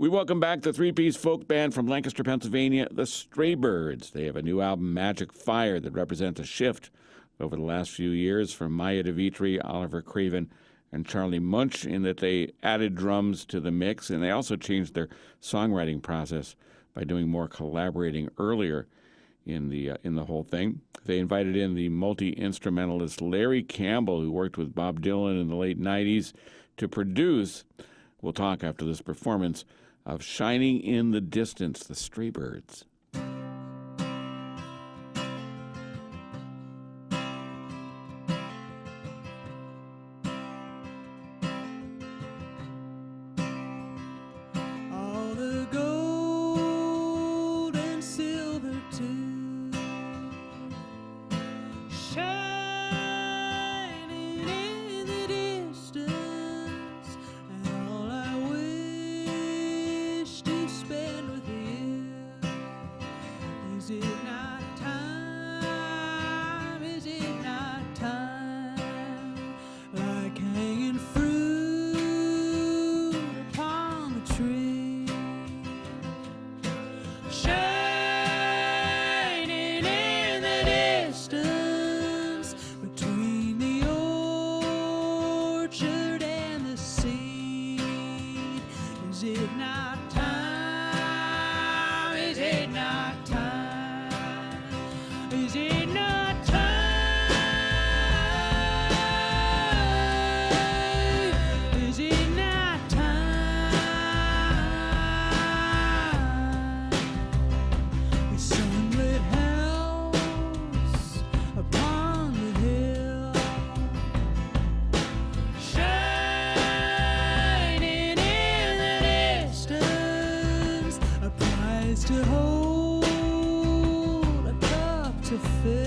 We welcome back the three-piece folk band from Lancaster, Pennsylvania, the Straybirds. They have a new album, Magic Fire, that represents a shift over the last few years from Maya de Vitry, Oliver Craven, and Charlie Muench, in that they added drums to the mix, and they also changed their songwriting process by doing more collaborating earlier in the whole thing. They invited in the multi-instrumentalist Larry Campbell, who worked with Bob Dylan in the late 90s, to produce. We'll talk after this performance of Shining in the Distance, the Straybirds. All the gold and silver too, shining in the distance, and all I wish to spend with you. Is it not time? Is it not time? Like hanging fruit upon the tree, shining in the distance between the orchard and the seed. Is it not time? Is it not time? Is it not time? Is it not time? The sunlit house upon the hill, shining in the distance, a prize to hold, a cup to fill.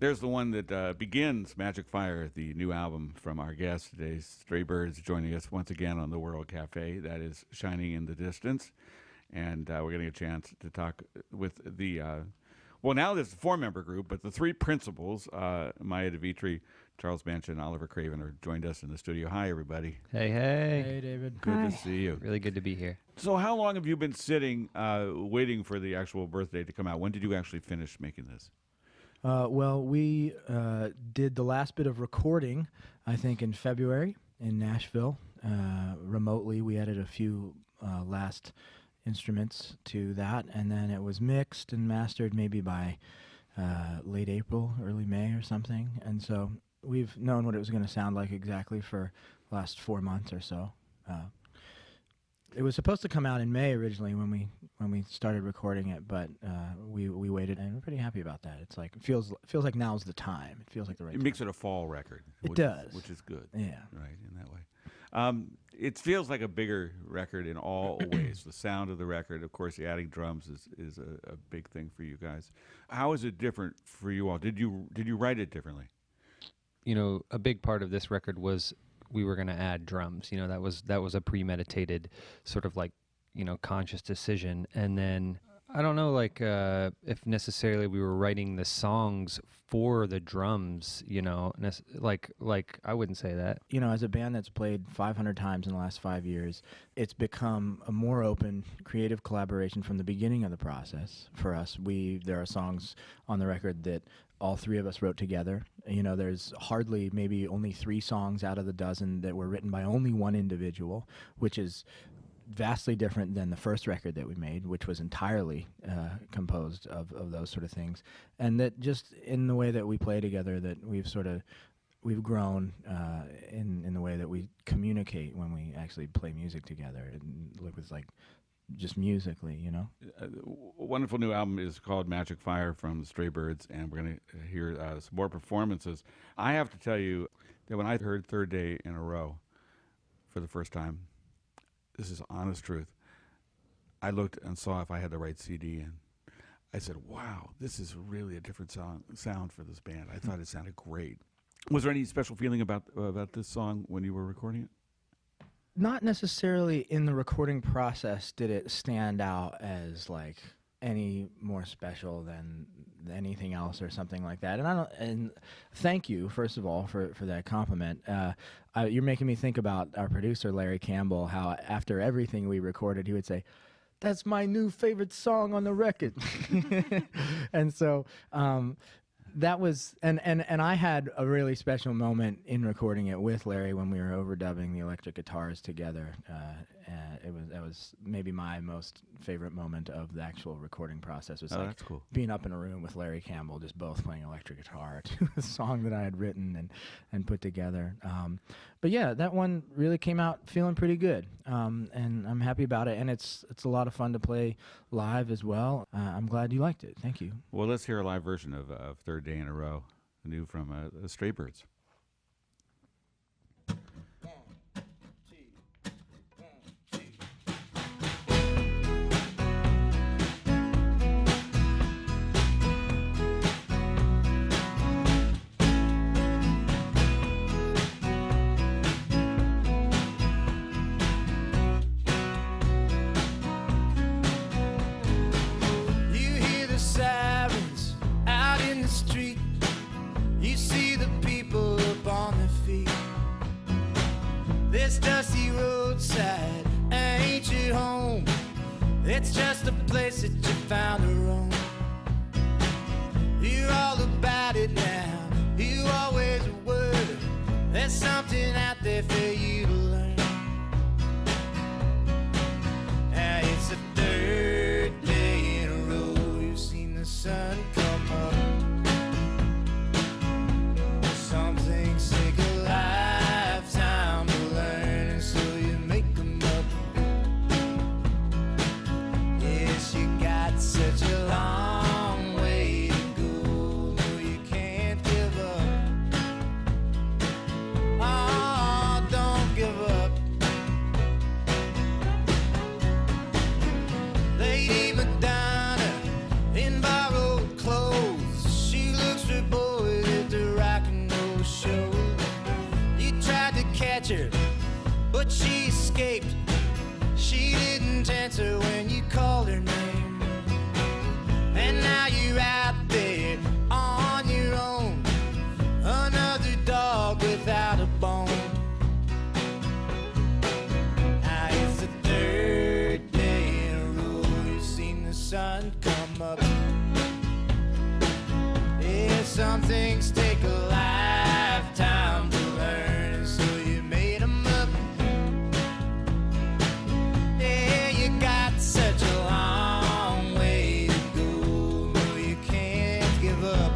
There's the one that begins Magic Fire, the new album from our guest today, Stray Birds, joining us once again on the World Cafe. That is Shining in the Distance. And we're getting a chance to talk with the, well, now there's a four-member group, but the three principals, Maya de Vitry, Charles Muench, and Oliver Craven, are joined us in the studio. Hi, everybody. Hey, hey. Hey, David. Good to see you. Really good to be here. So how long have you been sitting waiting for the actual birthday to come out? When did you actually finish making this? Well, we did the last bit of recording, I think, in February in Nashville. Remotely, we added a few last instruments to that, and then it was mixed and mastered maybe by late April, early May or something. And so we've known what it was going to sound like exactly for the last 4 months or so. It was supposed to come out in May originally when we started recording it, but we waited, and we're pretty happy about that. It's like it feels like now's the time. It feels like the right. It makes it a fall record. It does, which is good. Yeah, right in that way. It feels like a bigger record in all ways. The sound of the record, of course, the adding drums is a big thing for you guys. How is it different for you all? Did you write it differently? You know, a big part of this record was we were going to add drums. You know, that was a premeditated sort of like, you know, conscious decision. And then I don't know, like if necessarily we were writing the songs for the drums, you know, like I wouldn't say that. You know, as a band that's played 500 times in the last 5 years, it's become a more open, creative collaboration from the beginning of the process for us. There are songs on the record that all three of us wrote together. You know, there's hardly, maybe only 3 songs out of the dozen that were written by only one individual, which is vastly different than the first record that we made, which was entirely composed of those sort of things. And that just in the way that we play together, that we've grown in the way that we communicate when we actually play music together. And look, it's like just musically, you know. A wonderful new album is called Magic Fire from the Stray Birds, and we're going to hear some more performances. I have to tell you that when I heard Third Day in a Row for the first time, this is honest truth, I looked and saw if I had the right CD, and I said, wow, this is really a different sound for this band. I thought it sounded great. Was there any special feeling about this song when you were recording it? Not necessarily in the recording process did it stand out as like any more special than anything else or something like that. And thank you, first of all, for that compliment. You're making me think about our producer, Larry Campbell, how after everything we recorded, he would say, "That's my new favorite song on the record." And so that was, and I had a really special moment in recording it with Larry when we were overdubbing the electric guitars together. That was maybe my most favorite moment of the actual recording process. Was that's cool. Being up in a room with Larry Campbell, just both playing electric guitar to a song that I had written and put together. But yeah, that one really came out feeling pretty good, and I'm happy about it. And it's a lot of fun to play live as well. I'm glad you liked it. Thank you. Well, let's hear a live version of Third Day in a Row, new from the Stray Birds. This dusty roadside ain't your home. It's just a place that you found a room. You're all about it now. You always were. There's something out there for you to learn. It's the third day in a row you've seen the sun come up. Some things take a lifetime to learn, and so you make them up. Yes, you got such a long way to go. No, you can't give up. Oh, didn't answer when you called her name. And now you're out there on your own, another dog without a bone. Now it's the third day in a row you've seen the sun come up. Yeah, some things take a lifetime to learn, so you made 'em up. Yeah, you got such a long way to go, no, you can't give up.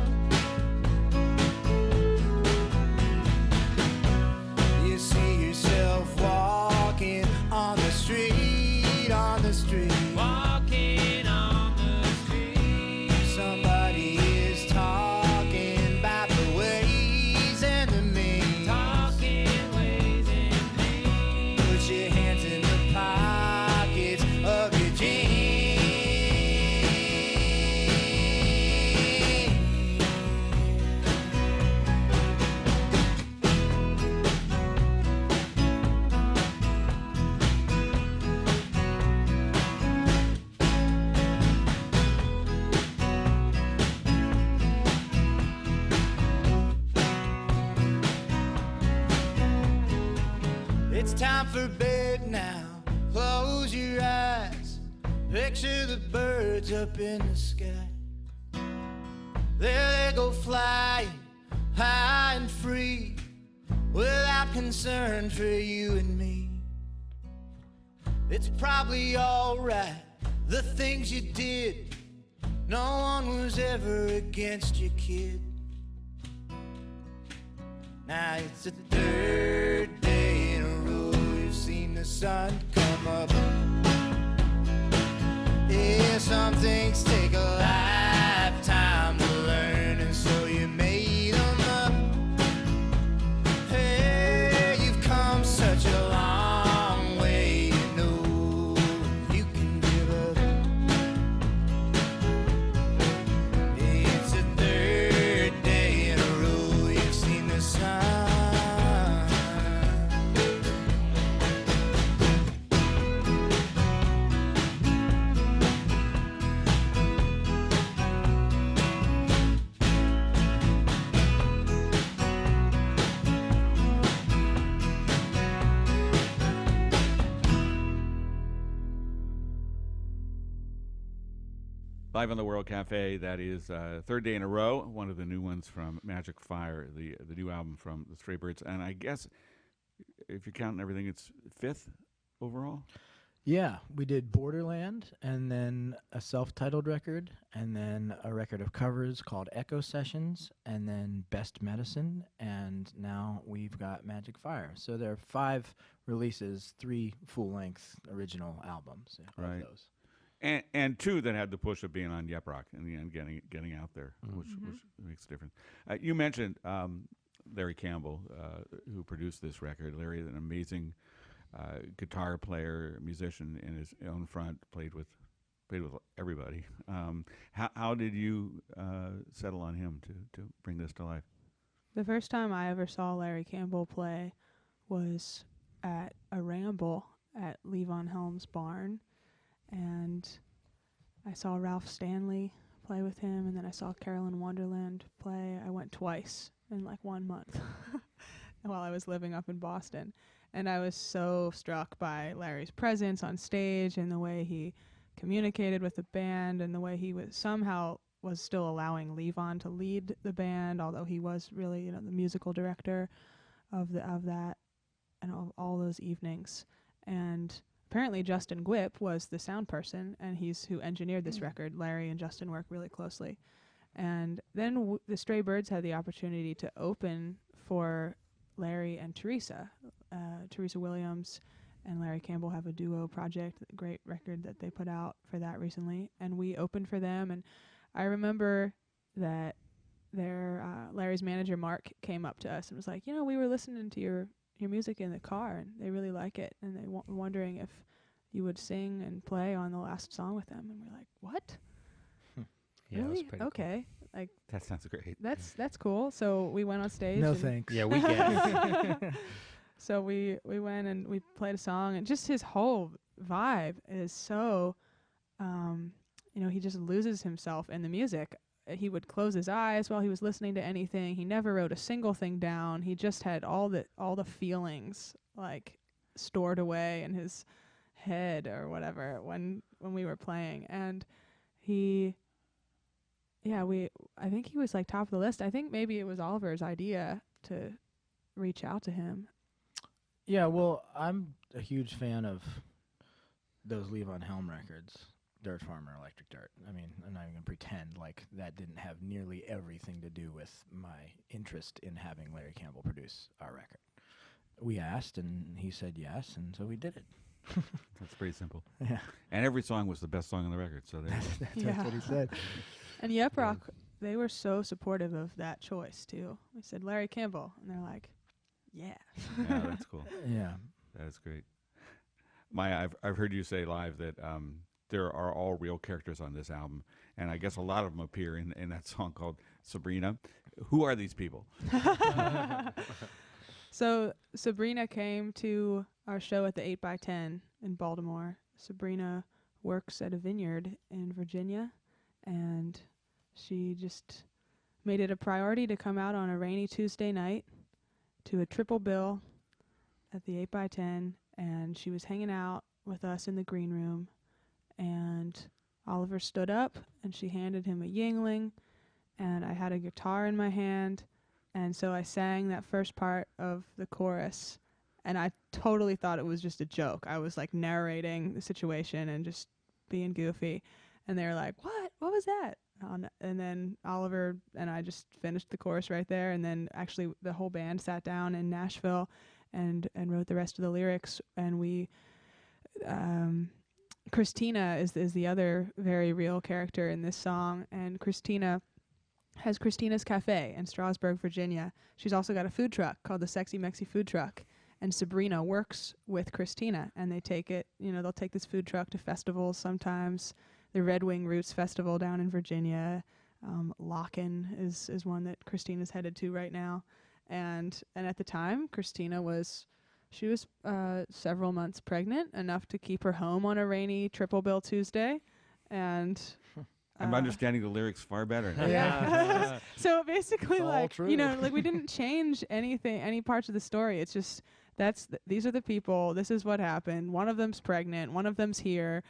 You see yourself walking on the street, on the street. Walking on the street. Somebody is talking about the ways and the means. Talking ways and means. Put your hands in the pockets of your jeans. It's time for bed now. Close your eyes. Picture the birds up in the sky. There they go flying, high and free, without concern for you and me. It's probably alright, the things you did. No one was ever against you, kid. Now it's the third day in a row you've seen the sun come up. Yeah, some things take a lifetime to learn, and so you made 'em up. Hey, you've come such a long way, you know you can give up. It's the third day in a row you've seen the sun. Live on the World Cafe, that is third day in a row, one of the new ones from Magic Fire, the new album from the Stray Birds. And I guess, if you're counting everything, it's fifth overall? Yeah, we did Borderland, and then a self-titled record, and then a record of covers called Echo Sessions, and then Best Medicine, and now we've got Magic Fire. So there are 5 releases, 3 full-length original albums of Right. those. And 2 that had the push of being on Yep Rock in the end, getting out there, which makes a difference. You mentioned Larry Campbell, who produced this record. Larry, an amazing guitar player, musician in his own front, played with everybody. How did you settle on him to bring this to life? The first time I ever saw Larry Campbell play was at a ramble at Levon Helm's barn, and I saw Ralph Stanley play with him, and then I saw Carolyn Wonderland play. I went twice in like 1 month while I was living up in Boston, and I was so struck by Larry's presence on stage and the way he communicated with the band and the way he was still allowing Levon to lead the band, although he was really, the musical director of that and all those evenings. And apparently Justin Gwip was the sound person, and he's who engineered this record. Larry and Justin work really closely. And then the Stray Birds had the opportunity to open for Larry and Teresa. Teresa Williams and Larry Campbell have a duo project, a great record that they put out for that recently. And we opened for them, and I remember that Larry's manager, Mark, came up to us and was like, we were listening to your music in the car, and they really like it, and they were wondering if you would sing and play on the last song with them. And we're like, what? Yeah, really? it was pretty Okay. Like, That sounds great. that's cool. So we went on stage. No and thanks. Yeah, we get it. So we went and we played a song, and just his whole vibe is so, he just loses himself in the music. He would close his eyes while he was listening to anything. He never wrote a single thing down. He just had all the feelings like stored away in his head or whatever when we were playing. And I think he was like top of the list. I think maybe it was Oliver's idea to reach out to him. Yeah, well, I'm a huge fan of those Levon Helm records, Dirt Farmer, Electric Dirt. I mean, I'm not even going to pretend like that didn't have nearly everything to do with my interest in having Larry Campbell produce our record. We asked, and he said yes, and so we did it. That's pretty simple. Yeah. And every song was the best song on the record, so there. That's what he said. And Yep Rock, they were so supportive of that choice too. We said Larry Campbell, and they're like, yeah. Yeah, that's cool. Yeah. That is great. Maya, I've heard you say live that there are all real characters on this album, and I guess a lot of them appear in that song called Sabrina. Who are these people? So Sabrina came to our show at the 8x10 in Baltimore. Sabrina works at a vineyard in Virginia, and she just made it a priority to come out on a rainy Tuesday night to a triple bill at the 8x10, and she was hanging out with us in the green room, and Oliver stood up and she handed him a Yingling, and I had a guitar in my hand, and so I sang that first part of the chorus, and I totally thought it was just a joke. I was like narrating the situation and just being goofy, and they were like, what was that? And then Oliver and I just finished the chorus right there, and then actually the whole band sat down in Nashville and wrote the rest of the lyrics, and we Christina is the other very real character in this song, and Christina has Christina's Cafe in Strasburg, Virginia. She's also got a food truck called the Sexy Mexi Food Truck, and Sabrina works with Christina, and they take it, they'll take this food truck to festivals sometimes. The Red Wing Roots Festival down in Virginia. Locken is one that Christina's headed to right now. And at the time, Christina was several months pregnant, enough to keep her home on a rainy triple bill Tuesday. And I'm understanding the lyrics far better now. yeah. So basically, It's all like, true. we didn't change any parts of the story. It's just these are the people. This is what happened. One of them's pregnant. One of them's here,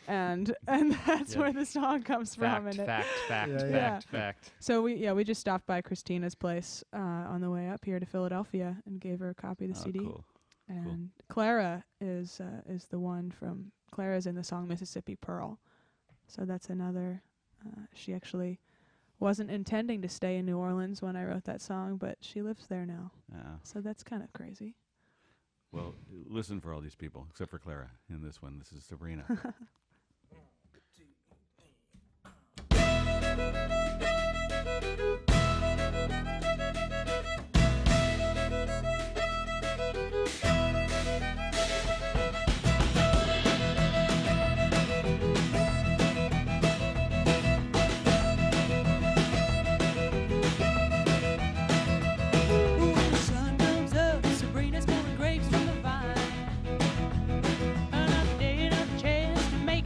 and that's where the song comes from. And Fact. So we just stopped by Christina's place on the way up here to Philadelphia and gave her a copy of the CD. Cool. And Clara is the one from Clara's in the song Mississippi Pearl. So that's another. She actually wasn't intending to stay in New Orleans when I wrote that song, but she lives there now. So that's kind of crazy. Well, listen for all these people, except for Clara in this one. This is Sabrina. Sun comes up, Sabrina's pulling grapes from the vine. Another day, another chance to make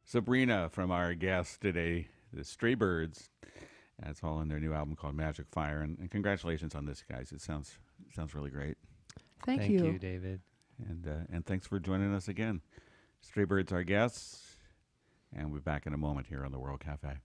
Sabrina from our guest today, the Straybirds. That's all in their new album called Magic Fire. And congratulations on this, guys. It sounds really great. Thank you, David. And thanks for joining us again. Straybirds, our guests. And we'll be back in a moment here on the World Cafe.